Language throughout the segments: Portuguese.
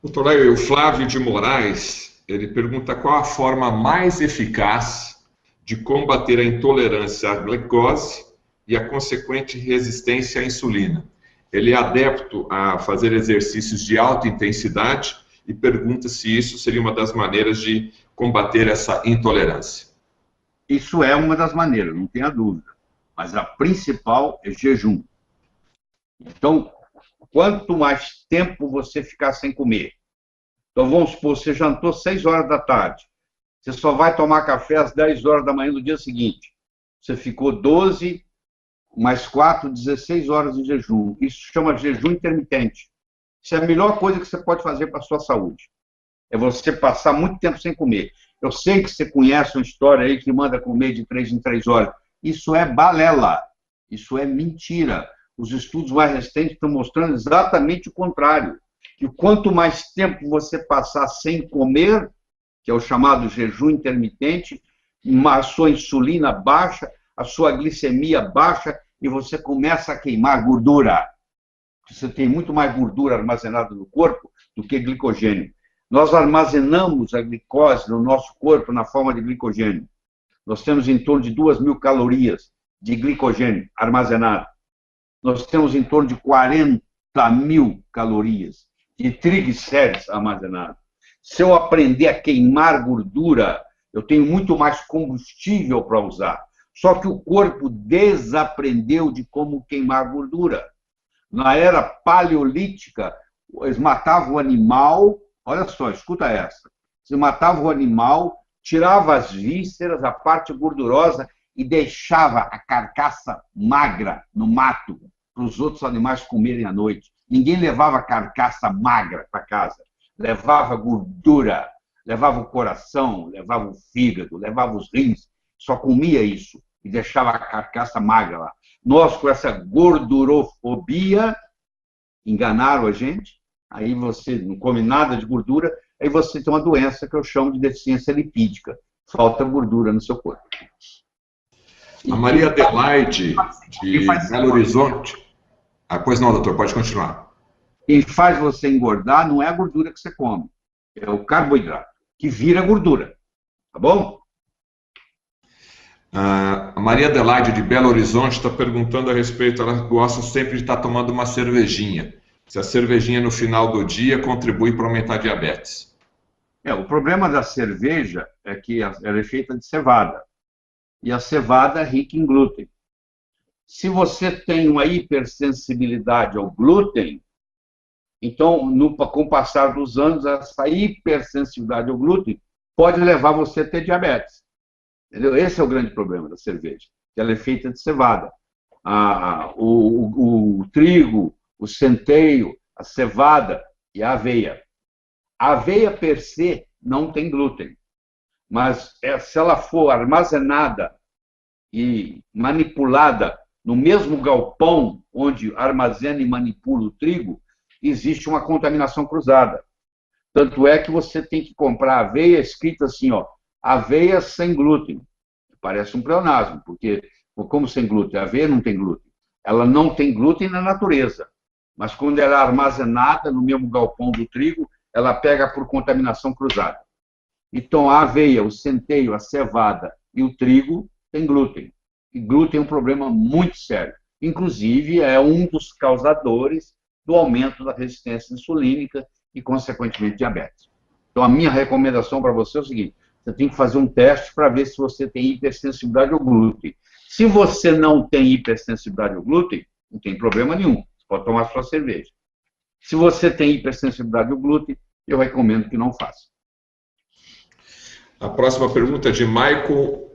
Doutor Léo, o Flávio de Moraes, ele pergunta qual a forma mais eficaz de combater a intolerância à glicose e a consequente resistência à insulina. Ele é adepto a fazer exercícios de alta intensidade e pergunta se isso seria uma das maneiras de combater essa intolerância. Isso é uma das maneiras, não tenha dúvida. Mas a principal é jejum. Então, quanto mais tempo você ficar sem comer. Então, vamos supor, você jantou 6 horas da tarde. Você só vai tomar café às 10 horas da manhã do dia seguinte. Você ficou 12, mais 4, 16 horas de jejum. Isso chama jejum intermitente. Isso é a melhor coisa que você pode fazer para a sua saúde. É você passar muito tempo sem comer. Eu sei que você conhece uma história aí que manda comer de 3 em 3 horas. Isso é balela. Isso é mentira. Os estudos mais recentes estão mostrando exatamente o contrário. Que quanto mais tempo você passar sem comer, que é o chamado jejum intermitente, a sua insulina baixa, a sua glicemia baixa e você começa a queimar gordura. Você tem muito mais gordura armazenada no corpo do que glicogênio. Nós armazenamos a glicose no nosso corpo na forma de glicogênio. Nós temos em torno de 2.000 calorias de glicogênio armazenado. Nós temos em torno de 40.000 calorias de triglicéridos armazenados. Se eu aprender a queimar gordura, eu tenho muito mais combustível para usar. Só que o corpo desaprendeu de como queimar gordura. Na era paleolítica, eles matavam o animal, olha só, escuta essa. Você matava o animal, tirava as vísceras, a parte gordurosa e deixava a carcaça magra no mato para os outros animais comerem à noite. Ninguém levava carcaça magra para casa. Levava gordura, levava o coração, levava o fígado, levava os rins. Só comia isso e deixava a carcaça magra lá. Nós, com essa gordurofobia, enganaram a gente. Aí você não come nada de gordura, aí você tem uma doença que eu chamo de deficiência lipídica. Falta gordura no seu corpo. A Maria Adelaide, de Belo Horizonte. Pois não, doutor, pode continuar. Quem faz você engordar não é a gordura que você come, é o carboidrato, que vira gordura. Tá bom? A Maria Adelaide, de Belo Horizonte, está perguntando a respeito, ela gosta sempre de estar tomando uma cervejinha. Se a cervejinha no final do dia contribui para aumentar a diabetes. O problema da cerveja é que ela é feita de cevada. E a cevada é rica em glúten. Se você tem uma hipersensibilidade ao glúten, então, com o passar dos anos, essa hipersensibilidade ao glúten pode levar você a ter diabetes. Entendeu? Esse é o grande problema da cerveja, que ela é feita de cevada. O trigo, o centeio, a cevada e a aveia. A aveia, per se, não tem glúten. Mas se ela for armazenada e manipulada no mesmo galpão onde armazena e manipula o trigo, existe uma contaminação cruzada. Tanto é que você tem que comprar aveia escrita assim, ó, aveia sem glúten. Parece um pleonasmo, porque como sem glúten? A aveia não tem glúten. Ela não tem glúten na natureza, mas quando ela é armazenada no mesmo galpão do trigo, ela pega por contaminação cruzada. Então, a aveia, o centeio, a cevada e o trigo têm glúten. E glúten é um problema muito sério. Inclusive, é um dos causadores do aumento da resistência insulínica e, consequentemente, diabetes. Então, a minha recomendação para você é o seguinte: você tem que fazer um teste para ver se você tem hipersensibilidade ao glúten. Se você não tem hipersensibilidade ao glúten, não tem problema nenhum. Você pode tomar sua cerveja. Se você tem hipersensibilidade ao glúten, eu recomendo que não faça. A próxima pergunta é de Maicon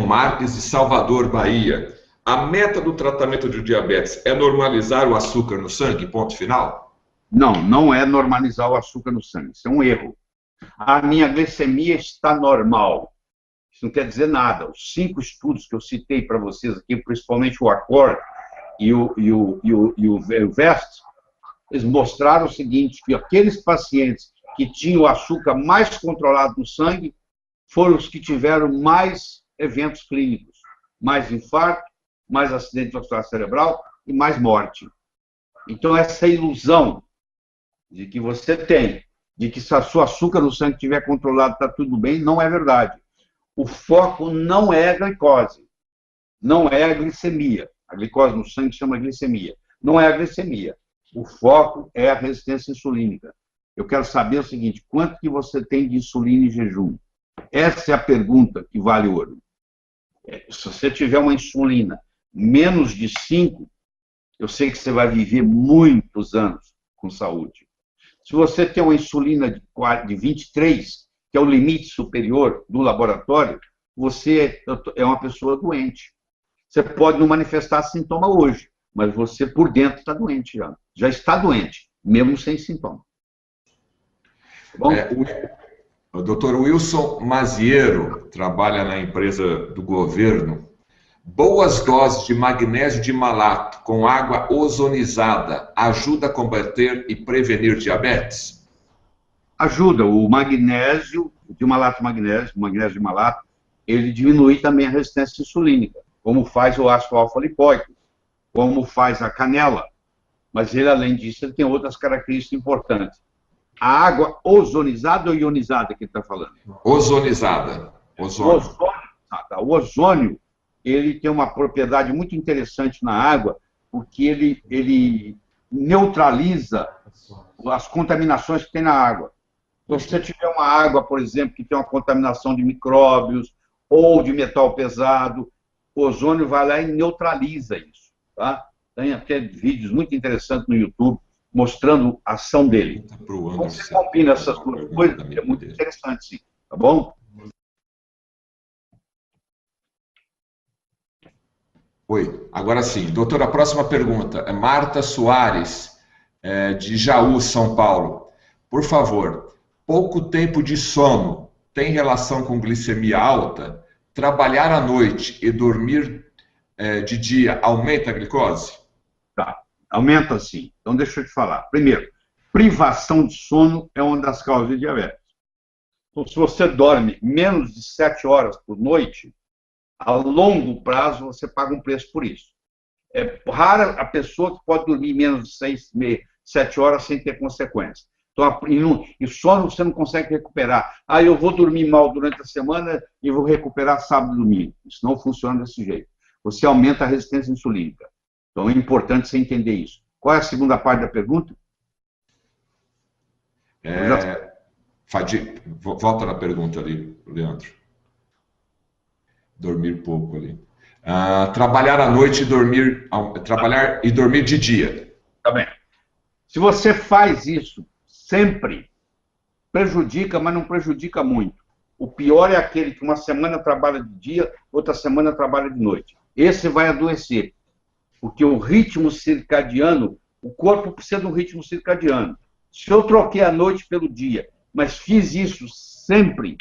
Marques, de Salvador, Bahia. A meta do tratamento de diabetes é normalizar o açúcar no sangue, ponto final? Não, não é normalizar o açúcar no sangue. Isso é um erro. A minha glicemia está normal. Isso não quer dizer nada. Os 5 estudos que eu citei para vocês aqui, principalmente o ACCORD e o VEST, eles mostraram o seguinte, que aqueles pacientes que tinham o açúcar mais controlado no sangue foram os que tiveram mais eventos clínicos. mais infarto, mais acidente vascular cerebral e mais morte. Então, essa ilusão de que você tem, de que se o seu açúcar no sangue estiver controlado, está tudo bem, não é verdade. O foco não é a glicose, não é a glicemia. A glicose no sangue chama glicemia. Não é a glicemia. O foco é a resistência insulínica. Eu quero saber o seguinte, quanto que você tem de insulina em jejum? Essa é a pergunta que vale ouro. Se você tiver uma insulina menos de 5, eu sei que você vai viver muitos anos com saúde. Se você tem uma insulina de 23, que é o limite superior do laboratório, você é uma pessoa doente. Você pode não manifestar sintoma hoje, mas você por dentro está doente já. Já está doente, mesmo sem sintoma. Tá bom? O doutor Wilson Maziero trabalha na empresa do governo. Boas doses de magnésio de malato com água ozonizada ajuda a combater e prevenir diabetes? Ajuda. O magnésio, de malato magnésio, o magnésio de malato, ele diminui também a resistência insulínica, como faz o ácido alfa-lipoico, como faz a canela. Mas ele, além disso, ele tem outras características importantes. A água ozonizada ou ionizada que ele está falando? Ozonizada. Ozônio. O ozônio, ele tem uma propriedade muito interessante na água, porque ele neutraliza as contaminações que tem na água. Então, se você tiver uma água, por exemplo, que tem uma contaminação de micróbios ou de metal pesado, o ozônio vai lá e neutraliza isso. Tá? Tem até vídeos muito interessantes no YouTube mostrando a ação dele. Então, você combina essas duas coisas, é muito interessante, sim. Tá bom? Oi, agora sim. Doutor, a próxima pergunta é Marta Soares, de Jaú, São Paulo. Por favor, pouco tempo de sono tem relação com glicemia alta? Trabalhar à noite e dormir de dia aumenta a glicose? Tá, aumenta sim. Então, deixa eu te falar. Primeiro, privação de sono é uma das causas de diabetes. Então, se você dorme menos de 7 horas por noite, a longo prazo você paga um preço por isso. É rara a pessoa que pode dormir menos de 6, 7 horas sem ter consequências. Então, e sono você não consegue recuperar. Ah, eu vou dormir mal durante a semana e vou recuperar sábado e domingo. Isso não funciona desse jeito. Você aumenta a resistência insulínica. Então, é importante você entender isso. Qual é a segunda parte da pergunta? Volta na pergunta ali, Leandro. Dormir pouco ali. Trabalhar à noite e dormir... Trabalhar e dormir de dia. Tá bem. Se você faz isso sempre, prejudica, mas não prejudica muito. O pior é aquele que uma semana trabalha de dia, outra semana trabalha de noite. Esse vai adoecer. Porque o ritmo circadiano, o corpo precisa de um ritmo circadiano. Se eu troquei a noite pelo dia, mas fiz isso sempre,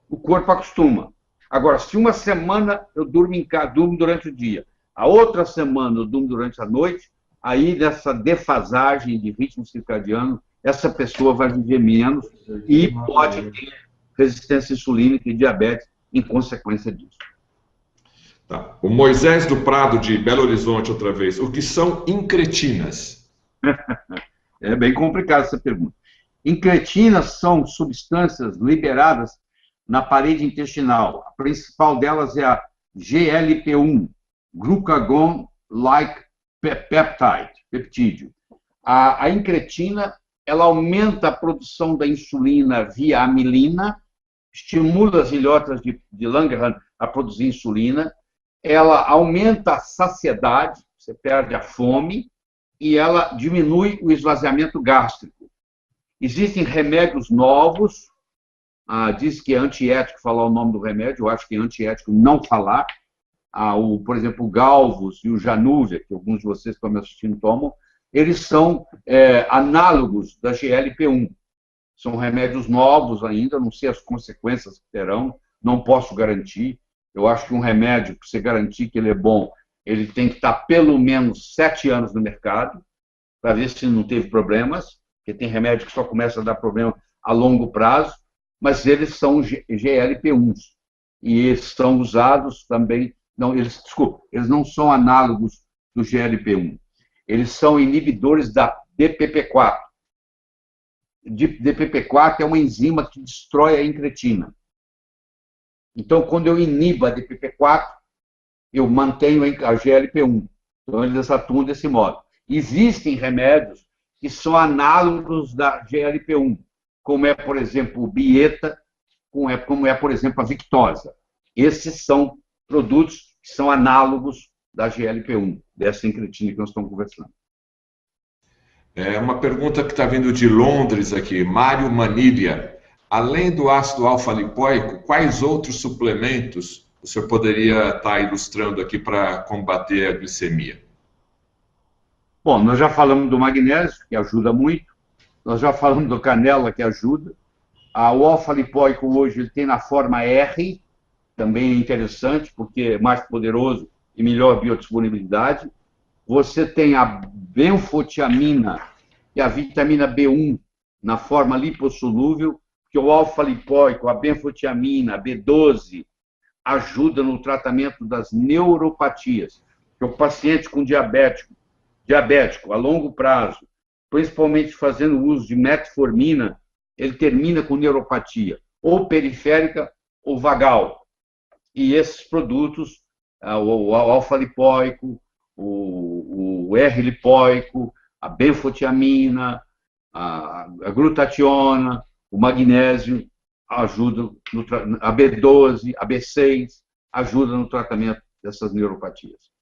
o corpo acostuma. Agora, se uma semana eu durmo em casa, durmo durante o dia, a outra semana eu durmo durante a noite, aí dessa defasagem de ritmo circadiano, essa pessoa vai viver menos e pode ter resistência insulínica e diabetes em consequência disso. Tá. O Moisés do Prado, de Belo Horizonte, outra vez. O que são incretinas? É bem complicada essa pergunta. Incretinas são substâncias liberadas na parede intestinal. A principal delas é a GLP-1, Glucagon-like peptídeo. A incretina, ela aumenta a produção da insulina via amilina, estimula as ilhotas de Langerhans a produzir insulina, ela aumenta a saciedade, você perde a fome, e ela diminui o esvaziamento gástrico. Existem remédios novos, diz que é antiético falar o nome do remédio, eu acho que é antiético não falar. Por exemplo, o Galvus e o Januvia, que alguns de vocês que estão me assistindo tomam, eles são análogos da GLP-1. São remédios novos ainda, não sei as consequências que terão, não posso garantir. Eu acho que um remédio, para você garantir que ele é bom, ele tem que estar pelo menos 7 anos no mercado, para ver se não teve problemas, porque tem remédio que só começa a dar problema a longo prazo, mas eles são GLP-1s. E eles são usados também Não, desculpa, eles não são análogos do GLP-1. Eles são inibidores da DPP-4. DPP-4 é uma enzima que destrói a incretina. Então, quando eu inibo a DPP-4, eu mantenho a GLP-1. Então, eles atuam desse modo. Existem remédios que são análogos da GLP-1, como é, por exemplo, o Bieta, como é, por exemplo, a Victoza. Esses são produtos que são análogos da GLP-1, dessa incretina que nós estamos conversando. É uma pergunta que está vindo de Londres aqui, Mário Manilha. Além do ácido alfa-lipoico, quais outros suplementos o senhor poderia estar ilustrando aqui para combater a glicemia? Bom, nós já falamos do magnésio, que ajuda muito. Nós já falamos do canela, que ajuda. O alfa-lipoico hoje ele tem na forma R, também é interessante, porque é mais poderoso e melhor biodisponibilidade. Você tem a benfotiamina e a vitamina B1 na forma lipossolúvel, que o alfa-lipoico, a benfotiamina, a B12, ajuda no tratamento das neuropatias. Que o paciente com diabético a longo prazo, principalmente fazendo uso de metformina, ele termina com neuropatia, ou periférica ou vagal. E esses produtos, o alfa-lipoico, o R-lipoico, a benfotiamina, a glutationa, o magnésio, ajudam, a B12, a B6, ajudam no tratamento dessas neuropatias.